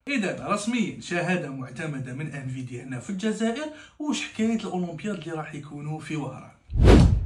اذا رسميا شهاده معتمده من انفيديا هنا في الجزائر. وش حكايه الاولمبياد اللي راح يكونوا في وهران؟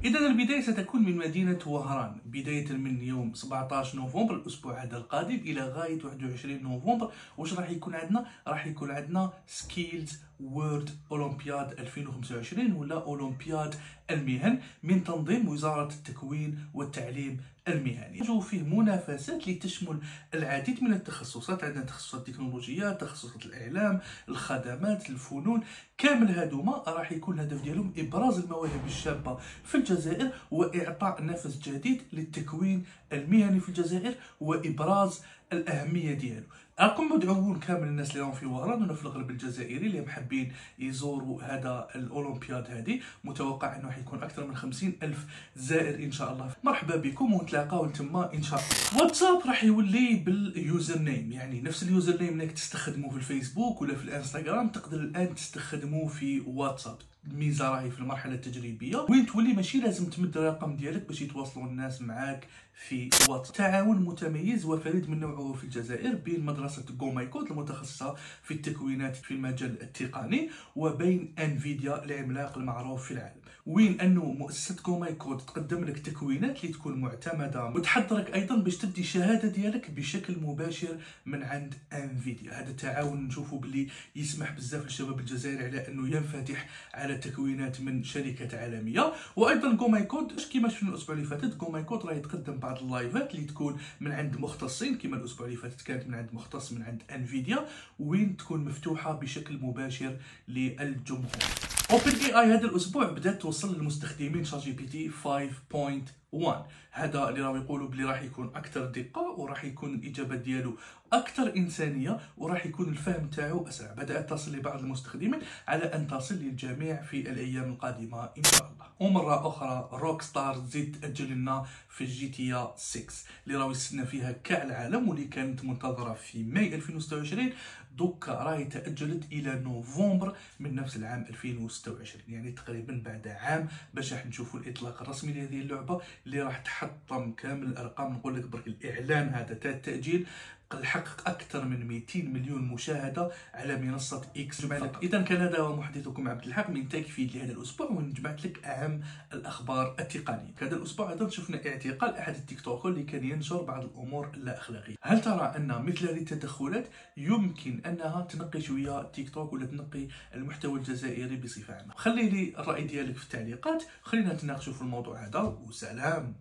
إذا البداية ستكون من مدينة وهران بداية من يوم 17 نوفمبر الأسبوع هذا القادم إلى غاية 21 نوفمبر. واش راح يكون عندنا؟ راح يكون عندنا سكيلز وورد أولمبياد 2025 ولا أولمبياد المهن من تنظيم وزارة التكوين والتعليم المهني. يوجد فيه منافسات لتشمل العديد من التخصصات. عندنا تخصصات التكنولوجيا، تخصصات الإعلام، الخدمات، الفنون، كامل هذوما راح يكون الهدف ديالهم إبراز المواهب الشابة في الجزائر وإعطاء نفس جديد للتكوين المهني في الجزائر وإبراز الأهمية ديالو. راكم مدعوون كامل الناس اللي راهم في وهران ولا في الغرب الجزائري اللي محبين يزوروا هذا الأولمبياد هذه. متوقع أنه حيكون أكثر من 50,000 زائر إن شاء الله. مرحبا بكم ونتلاقاو تما إن شاء الله. واتساب راح يولي باليوزر نيم، يعني نفس اليوزر نيم اللي تستخدموه في الفيسبوك ولا في الانستغرام تقدر الآن تستخدموه في واتساب. الميزه راهي في المرحله التجريبيه وين تولي ماشي لازم تمد الرقم ديالك باش يتواصلوا الناس معاك في واتساب. تعاون متميز وفريد من نوعه في الجزائر بين مدرسه غومايكود المتخصصه في التكوينات في المجال التقني وبين انفيديا العملاق المعروف في العالم. وين انه مؤسسه غومايكود تقدم لك تكوينات اللي تكون معتمده وتحضرك ايضا باش تدي الشهاده ديالك بشكل مباشر من عند انفيديا. هذا التعاون نشوفوا باللي يسمح بزاف للشباب الجزائري على انه ينفتح على تكوينات من شركات عالميه. وايضا غومايكود كيما شفنا الاسبوع اللي فاتت غومايكود راه يتقدم بعض اللايفات اللي تكون من عند مختصين كيما الاسبوع اللي فاتت كانت من عند مختص من عند انفيديا وين تكون مفتوحه بشكل مباشر للجمهور. اوبن اي اي هذا الاسبوع بدات توصل للمستخدمين شات جي بي تي 5.1. هذا اللي راهم يقولوا بلي راح يكون اكثر دقه وراح يكون الاجابات ديالو اكثر انسانيه وراح يكون الفهم تاعو اسرع. بدات تصل لبعض المستخدمين على ان تصل للجميع في الايام القادمه ان شاء الله. ومره اخرى روك ستار تزيد تاجل لنا في جي تي 6 اللي راهو يستنى فيها كاع العالم واللي كانت منتظره في ماي 2026 دوكا راهي تاجلت الى نوفمبر من نفس العام 2026، يعني تقريبا بعد عام باش راح نشوفوا الاطلاق الرسمي لهذه اللعبه اللي راح تحطم كامل الارقام. نقول لك برك الاعلان هذا تاع التاجيل حقق اكثر من 200 مليون مشاهده على منصه اكس. اذا كان هذا هو محدثكم عبد الحق من تكفيد لهذا الاسبوع ونجمعت لك اهم الاخبار التقنيه. هذا الاسبوع ايضا شفنا اعتقال احد التيك توكر اللي كان ينشر بعض الامور اللا اخلاقيه. هل ترى ان مثل هذه التدخلات يمكن انها تنقي شويه تيك توك ولا تنقي المحتوى الجزائري بصفه عامه؟ خلي لي الراي ديالك في التعليقات، خلينا نتناقشوا في الموضوع هذا وسلام.